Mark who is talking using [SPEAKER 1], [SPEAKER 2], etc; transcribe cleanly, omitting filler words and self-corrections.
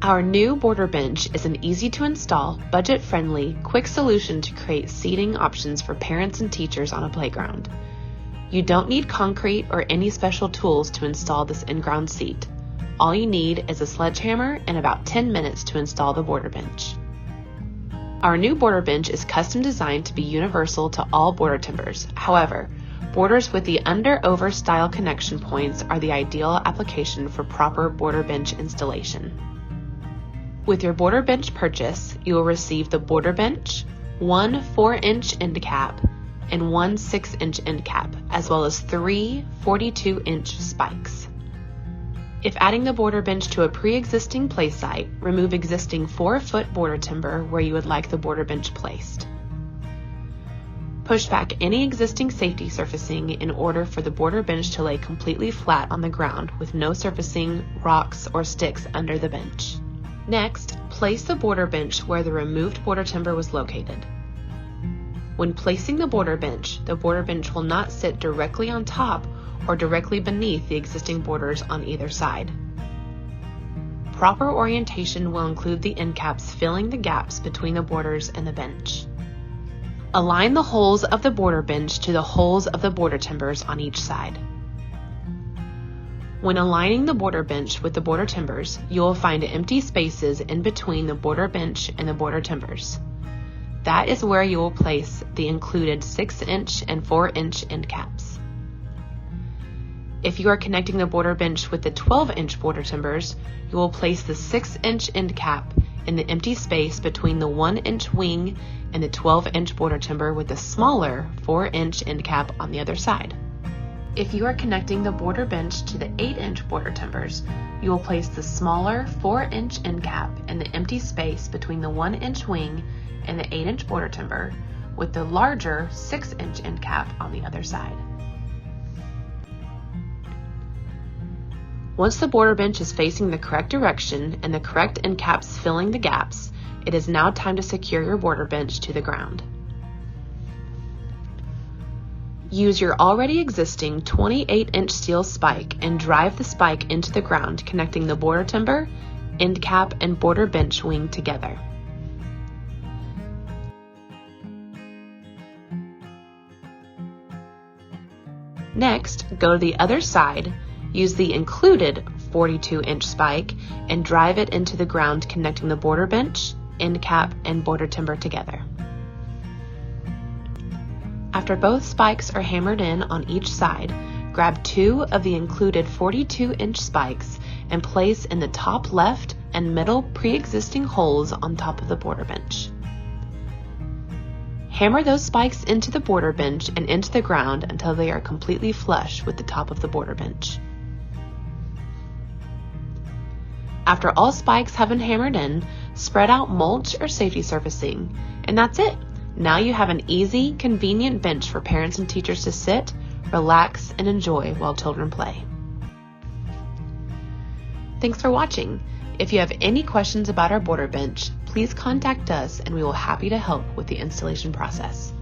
[SPEAKER 1] Our new border bench is an easy-to-install, budget-friendly, quick solution to create seating options for parents and teachers on a playground. You don't need concrete or any special tools to install this in-ground seat. All you need is a sledgehammer and about 10 minutes to install the border bench. Our new border bench is custom designed to be universal to all border timbers. However, borders with the under-over style connection points are the ideal application for proper border bench installation. With your border bench purchase, you will receive the border bench, one 4-inch end cap, and one 6-inch end cap, as well as 3 42-inch spikes. If adding the border bench to a pre-existing play site, remove existing 4-foot border timber where you would like the border bench placed. Push back any existing safety surfacing in order for the border bench to lay completely flat on the ground with no surfacing, rocks, or sticks under the bench. Next, place the border bench where the removed border timber was located. When placing the border bench will not sit directly on top or directly beneath the existing borders on either side. Proper orientation will include the end caps filling the gaps between the borders and the bench. Align the holes of the border bench to the holes of the border timbers on each side. When aligning the border bench with the border timbers, you will find empty spaces in between the border bench and the border timbers. That is where you will place the included 6-inch and 4-inch end caps. If you are connecting the border bench with the 12-inch border timbers, you will place the 6-inch end cap in the empty space between the 1-inch wing and the 12-inch border timber with the smaller 4-inch end cap on the other side. If you are connecting the border bench to the 8-inch border timbers, you will place the smaller 4-inch end cap in the empty space between the 1-inch wing and the 8-inch border timber with the larger 6-inch end cap on the other side. Once the border bench is facing the correct direction and the correct end caps filling the gaps, it is now time to secure your border bench to the ground. Use your already existing 28-inch steel spike and drive the spike into the ground, connecting the border timber, end cap, and border bench wing together. Next, go to the other side, use the included 42-inch spike, and drive it into the ground, connecting the border bench, end cap, and border timber together. After both spikes are hammered in on each side, grab 2 of the included 42-inch spikes and place in the top left and middle pre-existing holes on top of the border bench. Hammer those spikes into the border bench and into the ground until they are completely flush with the top of the border bench. After all spikes have been hammered in, spread out mulch or safety surfacing, and that's it. Now you have an easy, convenient bench for parents and teachers to sit, relax, and enjoy while children play. Thanks for watching. If you have any questions about our border bench, please contact us and we will be happy to help with the installation process.